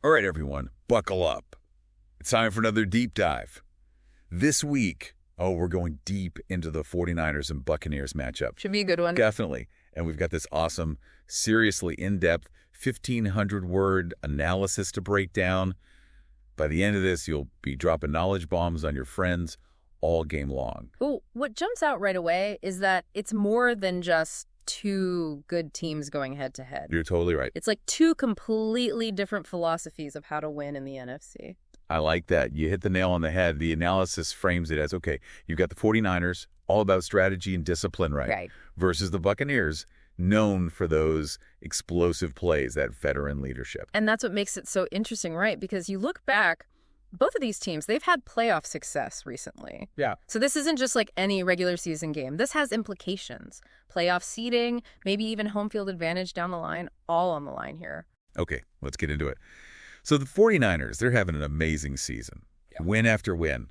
All right, everyone, buckle up. It's time for another deep dive. This week, we're going deep into the 49ers and Buccaneers matchup. Should be a good one. Definitely. And we've got this awesome, seriously in-depth, 1,500-word analysis to break down. By the end of this, you'll be dropping knowledge bombs on your friends all game long. Ooh, what jumps out right away is that it's more than just two good teams going head-to-head. You're totally right. It's like two completely different philosophies of how to win in the NFC. I like that. You hit the nail on the head. The analysis frames it as, okay, you've got the 49ers, all about strategy and discipline, right? Versus the Buccaneers, known for those explosive plays, that veteran leadership. And that's what makes it so interesting, right? Because you look back, both of these teams, they've had playoff success recently. Yeah. So this isn't just like any regular season game. This has implications. Playoff seeding, maybe even home field advantage down the line, all on the line here. Okay, let's get into it. So the 49ers, they're having an amazing season. Yeah. Win after win.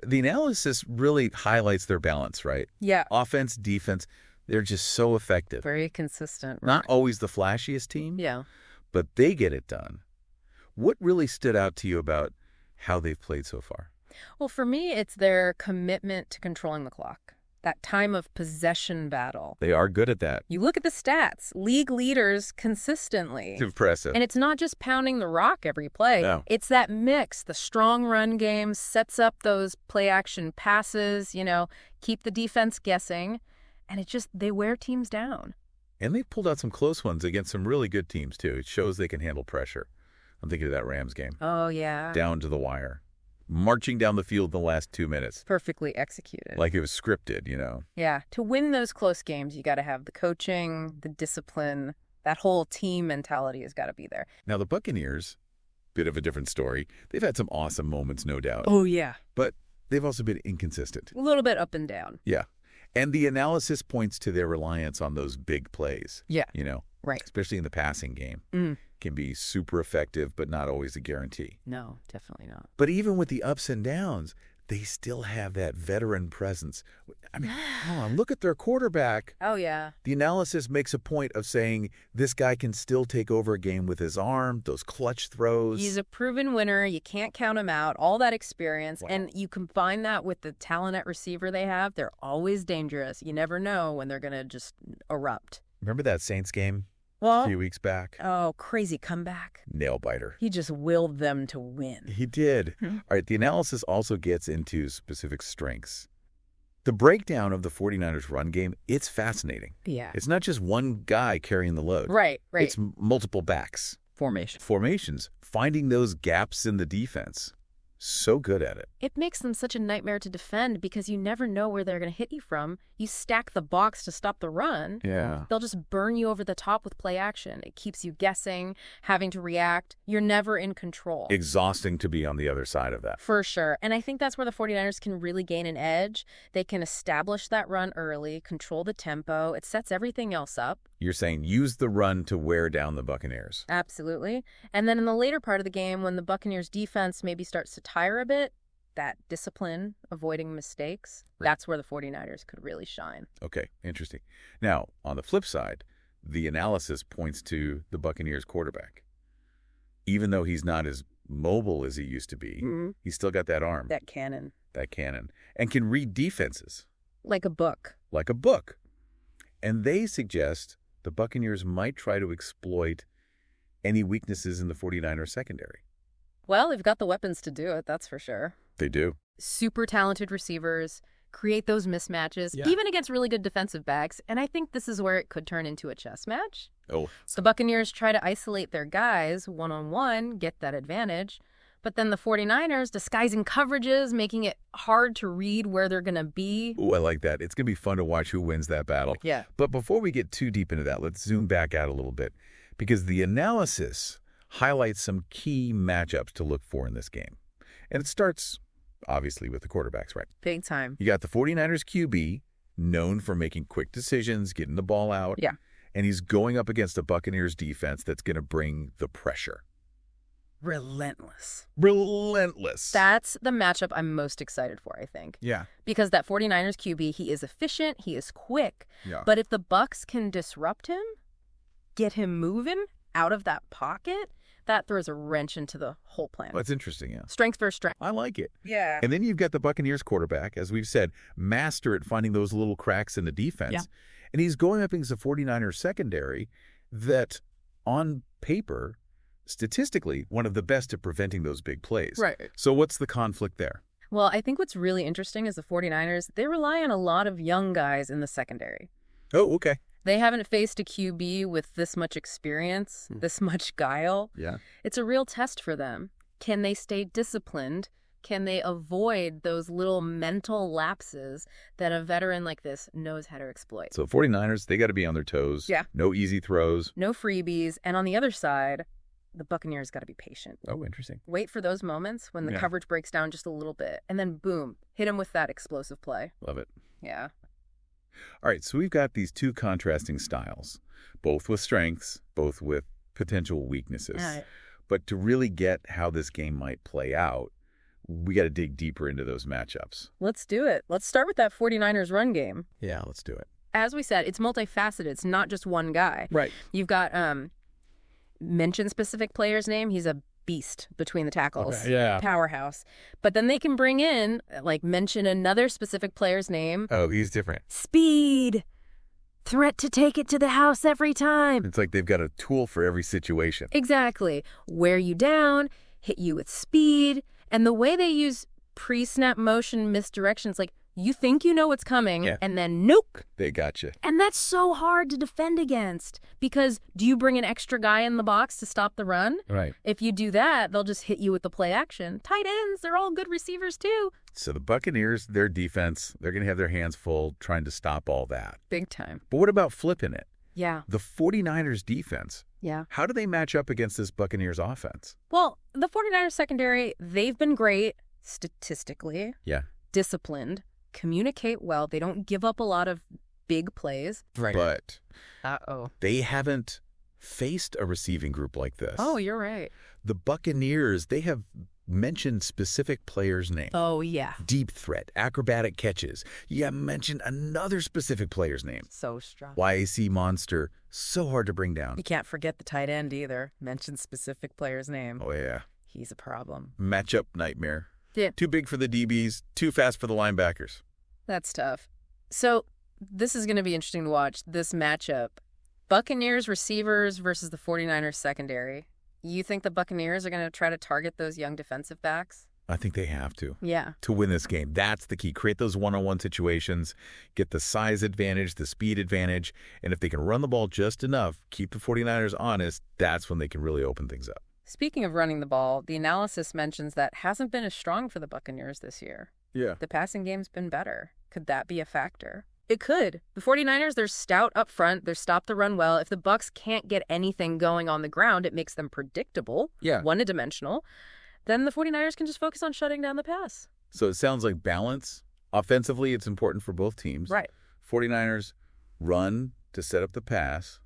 The analysis really highlights their balance, right? Yeah. Offense, defense, they're just so effective. Very consistent. Right? Not always the flashiest team. Yeah. But they get it done. What really stood out to you about how they've played so far? Well, for me, it's their commitment to controlling the clock. That time of possession battle. They are good at that. You look at the stats, league leaders consistently. It's impressive. And it's not just pounding the rock every play. No. It's that mix. The strong run game sets up those play-action passes, keep the defense guessing. And they wear teams down. And they pulled out some close ones against some really good teams, too. It shows they can handle pressure. I'm thinking of that Rams game. Oh, yeah. Down to the wire. Marching down the field the last 2 minutes. Perfectly executed. Like it was scripted, Yeah. To win those close games, you got to have the coaching, the discipline. That whole team mentality has got to be there. Now, the Buccaneers, bit of a different story. They've had some awesome moments, no doubt. Oh, yeah. But they've also been inconsistent. A little bit up and down. Yeah. And the analysis points to their reliance on those big plays. Yeah. Right. Especially in the passing game. Can be super effective, but not always a guarantee. No, definitely not. But even with the ups and downs, they still have that veteran presence. I mean, come on, look at their quarterback. Oh, yeah. The analysis makes a point of saying this guy can still take over a game with his arm, those clutch throws. He's a proven winner. You can't count him out. All that experience. Wow. And you combine that with the talent at receiver they have. They're always dangerous. You never know when they're going to just erupt. Remember that Saints game a few weeks back? Oh, crazy comeback. Nail biter. He just willed them to win. He did. All right, the analysis also gets into specific strengths. The breakdown of the 49ers run game, it's fascinating. Yeah. It's not just one guy carrying the load. Right. It's multiple backs. Formations. Finding those gaps in the defense. So good at it. It makes them such a nightmare to defend because you never know where they're going to hit you from. You stack the box to stop the run. Yeah. They'll just burn you over the top with play action. It keeps you guessing, having to react. You're never in control. Exhausting to be on the other side of that. For sure. And I think that's where the 49ers can really gain an edge. They can establish that run early, control the tempo. It sets everything else up. You're saying use the run to wear down the Buccaneers. Absolutely. And then in the later part of the game, when the Buccaneers defense maybe starts to tire a bit, that discipline, avoiding mistakes, that's where the 49ers could really shine. Okay, interesting. Now, on the flip side, the analysis points to the Buccaneers quarterback. Even though he's not as mobile as he used to be, he's still got that arm. That cannon. And can read defenses. Like a book. And they suggest the Buccaneers might try to exploit any weaknesses in the 49ers secondary. Well, they've got the weapons to do it, that's for sure. They do. Super talented receivers, create those mismatches, even against really good defensive backs. And I think this is where it could turn into a chess match. Oh. The Buccaneers try to isolate their guys one-on-one, get that advantage. But then the 49ers disguising coverages, making it hard to read where they're going to be. Ooh, I like that. It's going to be fun to watch who wins that battle. Yeah. But before we get too deep into that, let's zoom back out a little bit. Because the analysis highlights some key matchups to look for in this game. And it starts, obviously, with the quarterbacks, right? Big time. You got the 49ers QB, known for making quick decisions, getting the ball out. Yeah. And he's going up against the Buccaneers defense that's going to bring the pressure. Relentless. That's the matchup I'm most excited for, I think. Yeah. Because that 49ers QB, he is efficient, he is quick. Yeah. But if the Bucs can disrupt him, get him moving out of that pocket, that throws a wrench into the whole plan. That's interesting, yeah. Strength versus strength. I like it. Yeah. And then you've got the Buccaneers quarterback, as we've said, master at finding those little cracks in the defense. Yeah. And he's going up against a 49ers secondary that, on paper, statistically, one of the best at preventing those big plays. Right. So what's the conflict there? Well, I think what's really interesting is the 49ers, they rely on a lot of young guys in the secondary. Oh, okay. They haven't faced a QB with this much experience, this much guile. Yeah. It's a real test for them. Can they stay disciplined? Can they avoid those little mental lapses that a veteran like this knows how to exploit? So 49ers, they got to be on their toes. Yeah. No easy throws. No freebies. And on the other side, the Buccaneers got to be patient. Oh, interesting. Wait for those moments when the coverage breaks down just a little bit. And then, boom, hit them with that explosive play. Love it. Yeah. All right, so we've got these two contrasting styles, both with strengths, both with potential weaknesses. All right. But to really get how this game might play out, we got to dig deeper into those matchups. Let's do it. Let's start with that 49ers run game. Yeah, let's do it. As we said, it's multifaceted. It's not just one guy. Right. You've got mention specific player's name. He's a beast between the tackles. Okay, yeah. Powerhouse. But then they can bring in, like, mention another specific player's name. Oh, he's different. Speed. Threat to take it to the house every time. It's like they've got a tool for every situation. Exactly. Wear you down, hit you with speed. And the way they use pre-snap motion misdirections, like, you think you know what's coming, and then nope. They got you. And that's so hard to defend against because do you bring an extra guy in the box to stop the run? Right. If you do that, they'll just hit you with the play action. Tight ends, they're all good receivers too. So the Buccaneers, their defense, they're going to have their hands full trying to stop all that. Big time. But what about flipping it? Yeah. The 49ers defense. Yeah. How do they match up against this Buccaneers offense? Well, the 49ers secondary, they've been great statistically. Yeah. Disciplined. Communicate well. They don't give up a lot of big plays. Right. But Uh-oh. they haven't faced a receiving group like this. Oh, you're right. The Buccaneers, they have mentioned specific players' names. Oh, yeah. Deep threat, acrobatic catches. You haven't mentioned another specific player's name. So strong. YAC monster, so hard to bring down. You can't forget the tight end either. Mention specific player's name. Oh, yeah. He's a problem. Matchup nightmare. Yeah. Too big for the DBs, too fast for the linebackers. That's tough. So this is going to be interesting to watch, this matchup. Buccaneers receivers versus the 49ers secondary. You think the Buccaneers are going to try to target those young defensive backs? I think they have to. Yeah. To win this game. That's the key. Create those one-on-one situations, get the size advantage, the speed advantage, and if they can run the ball just enough, keep the 49ers honest, that's when they can really open things up. Speaking of running the ball, the analysis mentions that hasn't been as strong for the Buccaneers this year. Yeah. The passing game's been better. Could that be a factor? It could. The 49ers, they're stout up front. They're stopped the run well. If the Bucs can't get anything going on the ground, it makes them predictable, one-dimensional. Then the 49ers can just focus on shutting down the pass. So it sounds like balance. Offensively, it's important for both teams. Right. 49ers run to set up the pass.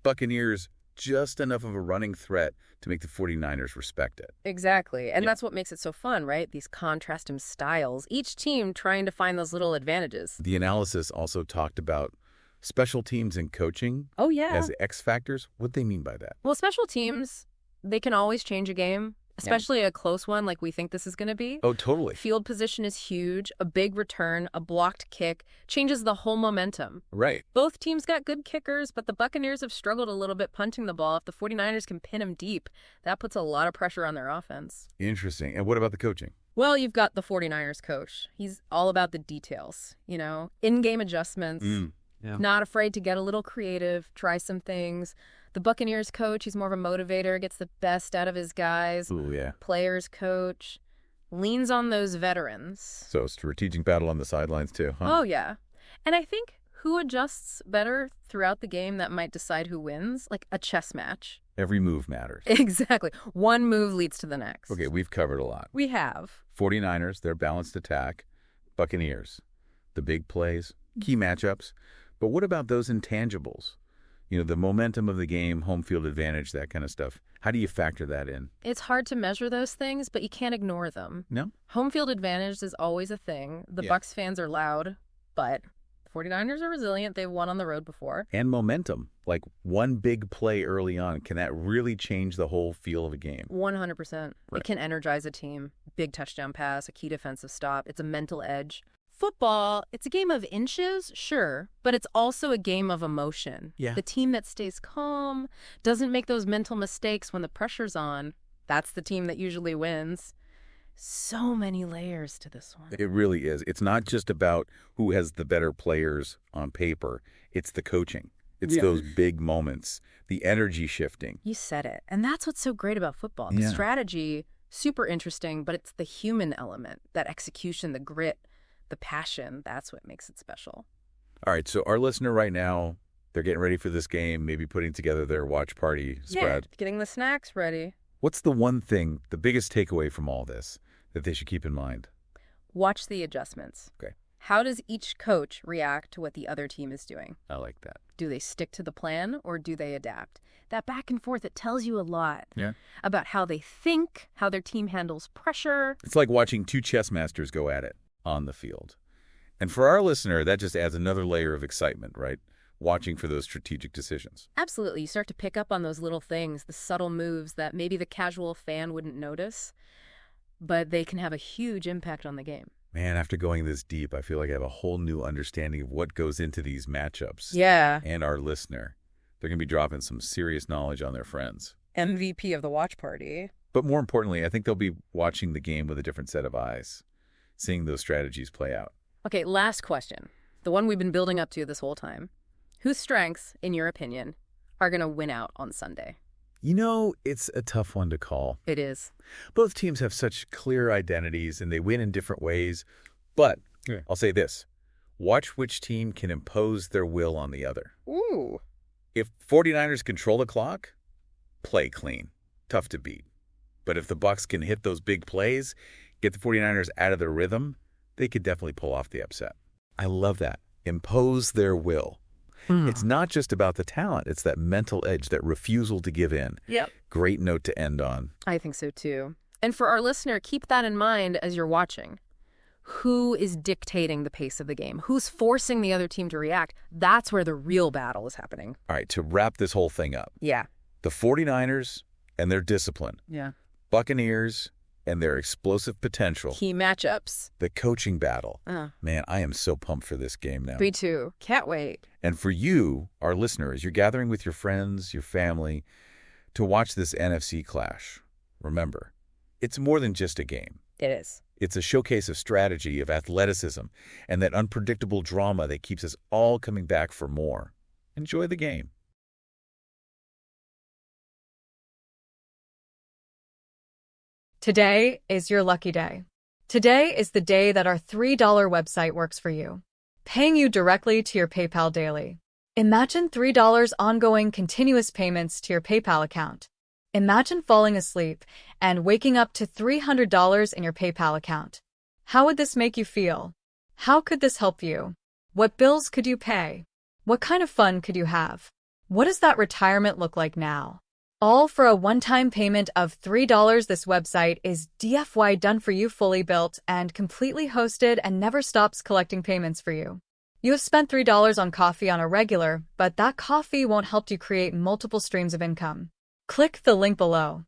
Buccaneers, just enough of a running threat to make the 49ers respect it. Exactly. And that's what makes it so fun, right? These contrasting styles, each team trying to find those little advantages. The analysis also talked about special teams and coaching as X factors. What do they mean by that? Well, special teams, they can always change a game, especially a close one like we think this is going to be. Oh, totally. Field position is huge. A big return, a blocked kick changes the whole momentum. Right. Both teams got good kickers, but the Buccaneers have struggled a little bit punting the ball. If the 49ers can pin them deep, that puts a lot of pressure on their offense. Interesting. And what about the coaching? Well, you've got the 49ers coach. He's all about the details, in-game adjustments, not afraid to get a little creative, try some things. The Buccaneers coach, he's more of a motivator, gets the best out of his guys. Ooh, yeah. Players coach, leans on those veterans. So strategic battle on the sidelines too, huh? Oh, yeah. And I think who adjusts better throughout the game that might decide who wins, like a chess match. Every move matters. Exactly. One move leads to the next. Okay, we've covered a lot. We have. 49ers, their balanced attack. Buccaneers, the big plays, key matchups. But what about those intangibles? The momentum of the game, home field advantage, that kind of stuff. How do you factor that in? It's hard to measure those things, but you can't ignore them. No? Home field advantage is always a thing. The Bucs fans are loud, but 49ers are resilient. They've won on the road before. And momentum. Like one big play early on, can that really change the whole feel of a game? 100%. Right. It can energize a team. Big touchdown pass, a key defensive stop. It's a mental edge. Football, it's a game of inches, sure, but it's also a game of emotion. Yeah. The team that stays calm, doesn't make those mental mistakes when the pressure's on, that's the team that usually wins. So many layers to this one. It really is. It's not just about who has the better players on paper. It's the coaching. It's those big moments, the energy shifting. You said it. And that's what's so great about football. The strategy, super interesting, but it's the human element, that execution, the grit, the passion. That's what makes it special. All right, so our listener right now, they're getting ready for this game, maybe putting together their watch party spread. Yeah, getting the snacks ready. What's the one thing, the biggest takeaway from all this that they should keep in mind? Watch the adjustments. Okay. How does each coach react to what the other team is doing? I like that. Do they stick to the plan or do they adapt? That back and forth, it tells you a lot about how they think, how their team handles pressure. It's like watching two chess masters go at it on the field. And for our listener, that just adds another layer of excitement, right? Watching for those strategic decisions. Absolutely. You start to pick up on those little things, the subtle moves that maybe the casual fan wouldn't notice, but they can have a huge impact on the game. Man, after going this deep, I feel like I have a whole new understanding of what goes into these matchups. Yeah. And our listener. They're going to be dropping some serious knowledge on their friends. MVP of the watch party. But more importantly, I think they'll be watching the game with a different set of eyes, seeing those strategies play out. Okay, last question. The one we've been building up to this whole time. Whose strengths, in your opinion, are going to win out on Sunday? You know, it's a tough one to call. It is. Both teams have such clear identities, and they win in different ways. But I'll say this. Watch which team can impose their will on the other. Ooh. If 49ers control the clock, play clean. Tough to beat. But if the Bucs can hit those big plays, get the 49ers out of their rhythm, they could definitely pull off the upset. I love that. Impose their will. It's not just about the talent. It's that mental edge, that refusal to give in. Yep. Great note to end on. I think so, too. And for our listener, keep that in mind as you're watching. Who is dictating the pace of the game? Who's forcing the other team to react? That's where the real battle is happening. All right, to wrap this whole thing up. Yeah. The 49ers and their discipline. Yeah. Buccaneers and their explosive potential. Key matchups. The coaching battle. Man, I am so pumped for this game now. Me too. Can't wait. And for you, our listeners, you're gathering with your friends, your family, to watch this NFC clash. Remember, it's more than just a game. It is. It's a showcase of strategy, of athleticism, and that unpredictable drama that keeps us all coming back for more. Enjoy the game. Today is your lucky day. Today is the day that our $3 website works for you, paying you directly to your PayPal daily. Imagine $3 ongoing continuous payments to your PayPal account. Imagine falling asleep and waking up to $300 in your PayPal account. How would this make you feel? How could this help you? What bills could you pay? What kind of fun could you have? What does that retirement look like now? All for a one-time payment of $3. This website is DFY done for you, fully built and completely hosted, and never stops collecting payments for you. You have spent $3 on coffee on a regular, but that coffee won't help you create multiple streams of income. Click the link below.